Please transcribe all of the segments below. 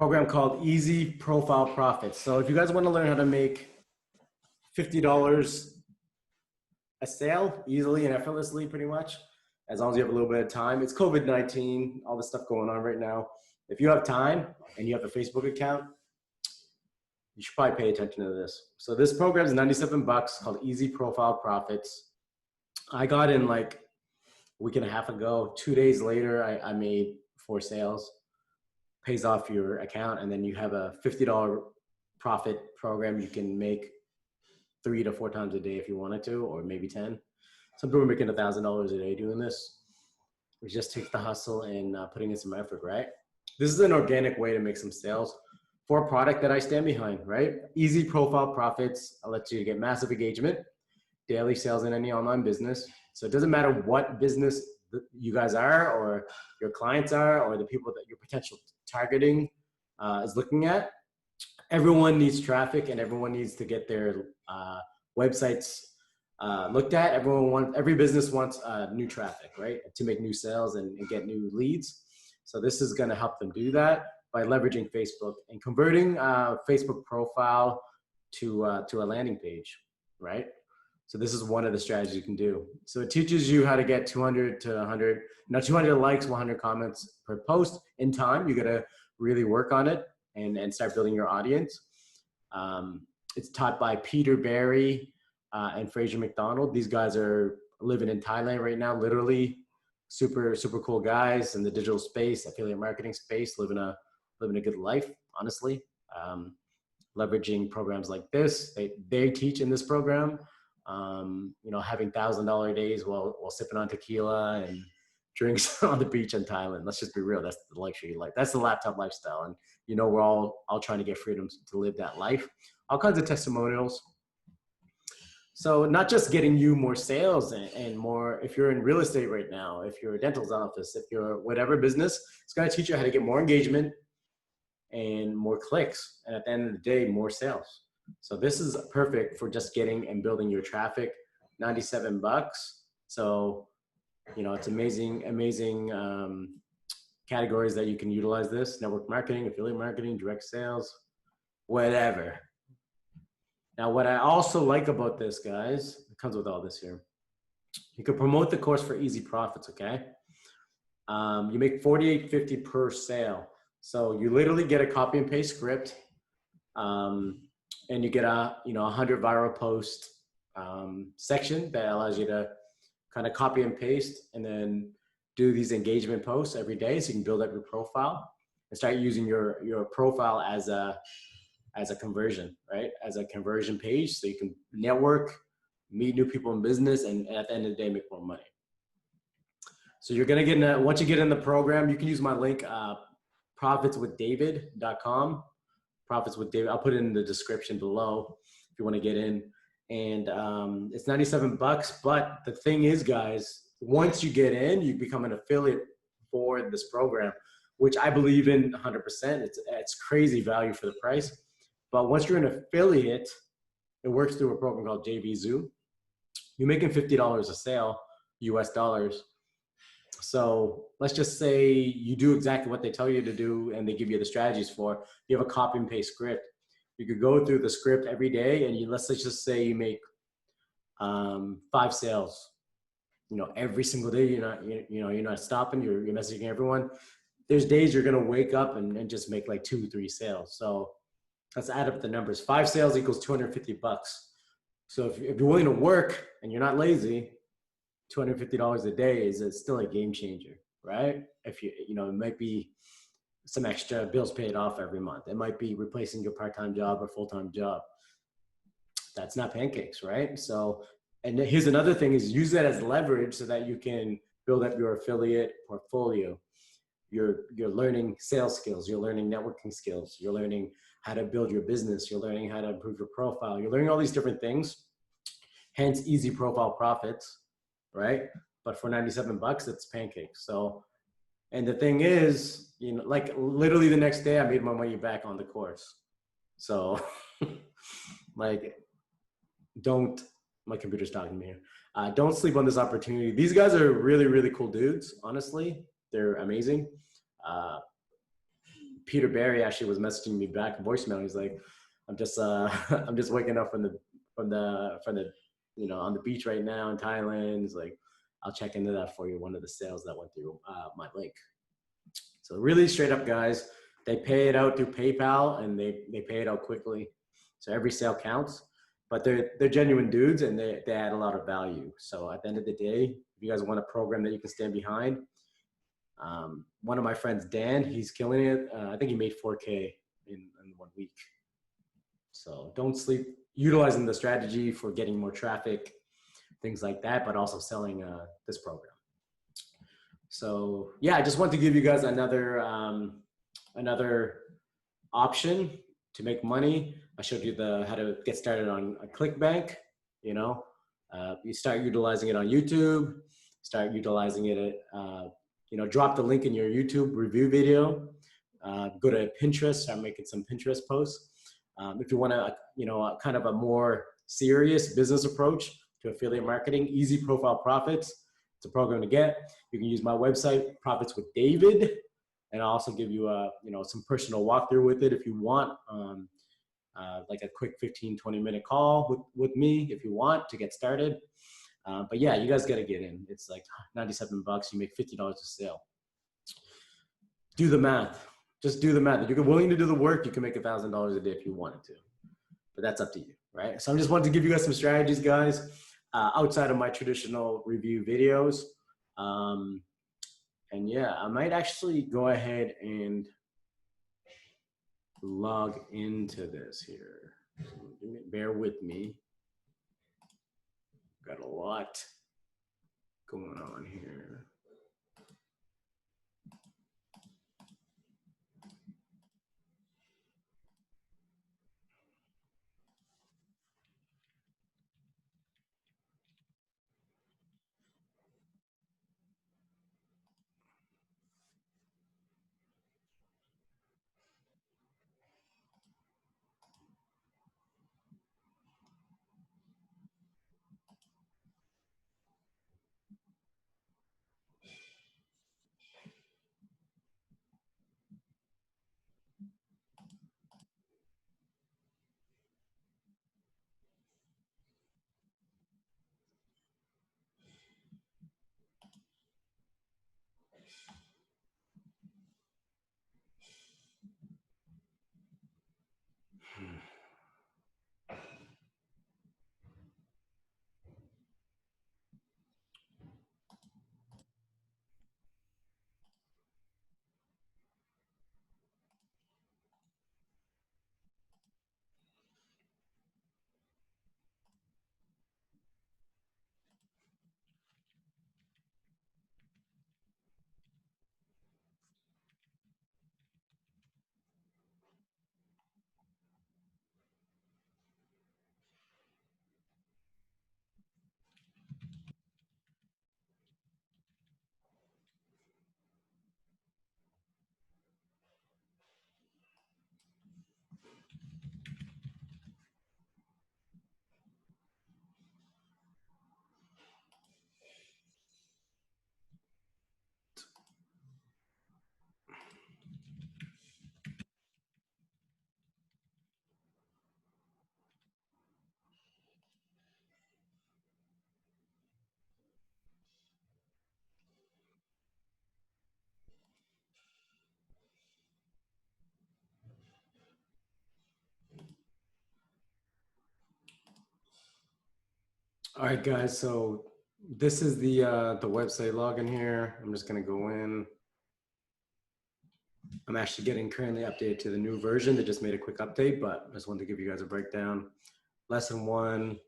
program called Easy Profile Profits. So if you guys want to learn how to make $50 a sale easily and effortlessly, pretty much, as long as you have a little bit of time. It's COVID-19, all this stuff going on right now. If you have time and you have a Facebook account, you should probably pay attention to this. So this program is 97 bucks, called Easy Profile Profits. I got in like a week and a half ago. 2 days later, I made 4 sales. Pays off your account, and then you have a $50 profit program. You can make 3 to 4 times a day if you wanted to, or maybe 10. Some people are making $1,000 a day doing this. It just takes the hustle and putting in some effort, right? This is an organic way to make some sales for a product that I stand behind, right? Easy Profile Profits. I'll let you get massive engagement, daily sales in any online business. So it doesn't matter what business you guys are, or your clients are, or the people that your potential targeting is looking at. Everyone needs traffic, and everyone needs to get their websites looked at. Every business wants new traffic, right? To make new sales and get new leads. So this is going to help them do that by leveraging Facebook and converting Facebook profile to a landing page, right? So this is one of the strategies you can do. So it teaches you how to get 200 to 100, 200 likes, 100 comments per post in time. You got to really work on it and start building your audience. It's taught by Peter Barry and Fraser McDonald. These guys are living in Thailand right now, literally super cool guys in the digital space, affiliate marketing space, living a good life, honestly. Leveraging programs like this. They teach in this program. Having $1,000 days while sipping on tequila and drinks on the beach in Thailand. Let's just be real. That's the luxury life. That's the laptop lifestyle. And we're all trying to get freedom to live that life. All kinds of testimonials. So not just getting you more sales and more, if you're in real estate right now, if you're a dental office, if you're whatever business, it's going to teach you how to get more engagement and more clicks. And at the end of the day, more sales. So this is perfect for just getting and building your traffic. 97 bucks. So, it's amazing categories that you can utilize this: network marketing, affiliate marketing, direct sales, whatever. Now, what I also like about this, guys, it comes with all this here. You can promote the course for easy profits, okay? You make $48.50 per sale. So you literally get a copy and paste script. And you get a 100 viral post section that allows you to kind of copy and paste and then do these engagement posts every day, so you can build up your profile and start using your profile as a conversion, right? As a conversion page, so you can network, meet new people in business, and at the end of the day, make more money. So you're gonna get once you get in the program, you can use my link, profitswithdavid.com. Profits with David. I'll put it in the description below if you want to get in. And it's 97 bucks. But the thing is, guys, once you get in, you become an affiliate for this program, which I believe in 100%. It's crazy value for the price. But once you're an affiliate, it works through a program called JVZoo. You're making $50 a sale, US dollars. So let's just say you do exactly what they tell you to do and they give you the strategies for. You have a copy and paste script. You could go through the script every day and let's just say you make 5 sales. Every single day. You're not stopping. You're messaging everyone. There's days you're gonna wake up and just make like 2 or 3 sales. So let's add up the numbers. 5 sales equals 250 bucks. So if you're willing to work and you're not lazy, $250 a day is still a game changer, right? If it might be some extra bills paid off every month. It might be replacing your part-time job or full-time job. That's not pancakes, right? So, and here's another thing: is use that as leverage so that you can build up your affiliate portfolio. You're learning sales skills. You're learning networking skills. You're learning how to build your business. You're learning how to improve your profile. You're learning all these different things. Hence, easy profile profits. Right? But for 97 bucks, it's pancakes. So, and the thing is, like literally the next day I made my money back on the course. So like, my computer's talking to me here. Don't sleep on this opportunity. These guys are really, really cool dudes. Honestly, they're amazing. Peter Barry actually was messaging me back in voicemail. He's like, I'm just I'm just waking up from the on the beach right now in Thailand. He's like, I'll check into that for you. One of the sales that went through my link. So really straight up, guys. They pay it out through PayPal, and they pay it out quickly. So every sale counts. But they're genuine dudes, and they add a lot of value. So at the end of the day, if you guys want a program that you can stand behind, one of my friends, Dan, he's killing it. I think he made 4K in 1 week. So don't sleep utilizing the strategy for getting more traffic, things like that, but also selling this program. So yeah, I just want to give you guys another option to make money. I showed you how to get started on a CLICKBANK. You start utilizing it on YouTube, start utilizing it at, drop the link in your YouTube review video, go to Pinterest, start making some Pinterest posts. If you want to, kind of a more serious business approach to affiliate marketing, Easy Profile Profits, it's a program to get. You can use my website, Profits with David, and I'll also give you some personal walkthrough with it if you want, like a quick 15-20 minute call with me if you want to get started. But yeah, you guys got to get in. It's like $97. You make $50 a sale. Do the math. Just do the math. If you're willing to do the work, you can make $1,000 a day if you wanted to. But that's up to you, right? So I just wanted to give you guys some strategies, guys, outside of my traditional review videos. And yeah, I might actually go ahead and log into this here. So bear with me. Got a lot going on here. All right, guys. So this is the website login here. I'm just gonna go in. I'm actually getting currently updated to the new version. They just made a quick update, but I just wanted to give you guys a breakdown. Lesson 1.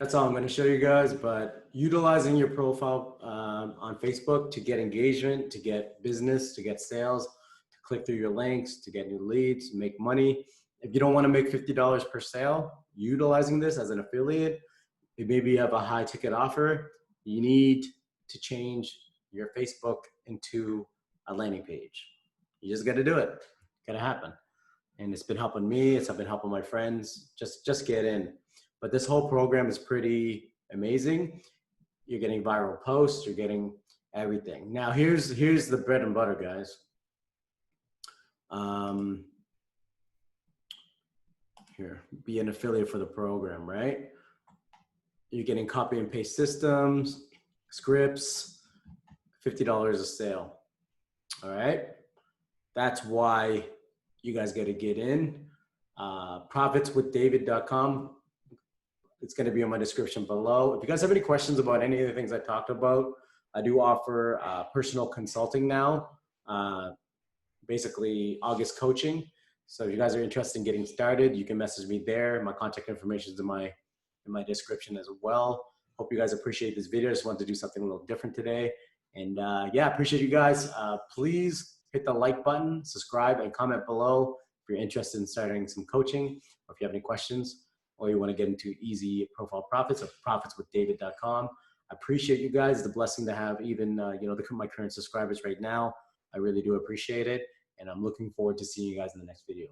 That's all I'm going to show you guys, but utilizing your profile on Facebook to get engagement, to get business, to get sales, to click through your links, to get new leads, make money. If you don't want to make $50 per sale, utilizing this as an affiliate, maybe you have a high ticket offer, you need to change your Facebook into a landing page. You just got to do it. It's going to happen. And it's been helping me. It's been helping my friends. Just get in. But this whole program is pretty amazing. You're getting viral posts. You're getting everything. Now, here's the bread and butter, guys. Here, be an affiliate for the program, right? You're getting copy and paste systems, scripts, $50 a sale. All right. That's why you guys got to get in. Profitswithdavid.com. It's going to be in my description below. If you guys have any questions about any of the things I talked about, I do offer personal consulting now, basically August coaching. So if you guys are interested in getting started, you can message me there. My contact information is in my description as well. Hope you guys appreciate this video. I just wanted to do something a little different today. And yeah, appreciate you guys. Please hit the like button, subscribe, and comment below if you're interested in starting some coaching, or if you have any questions, or you want to get into easy profile profits of profitswithdavid.com. I appreciate you guys. It's a blessing to have even my current subscribers right now. I really do appreciate it. And I'm looking forward to seeing you guys in the next video.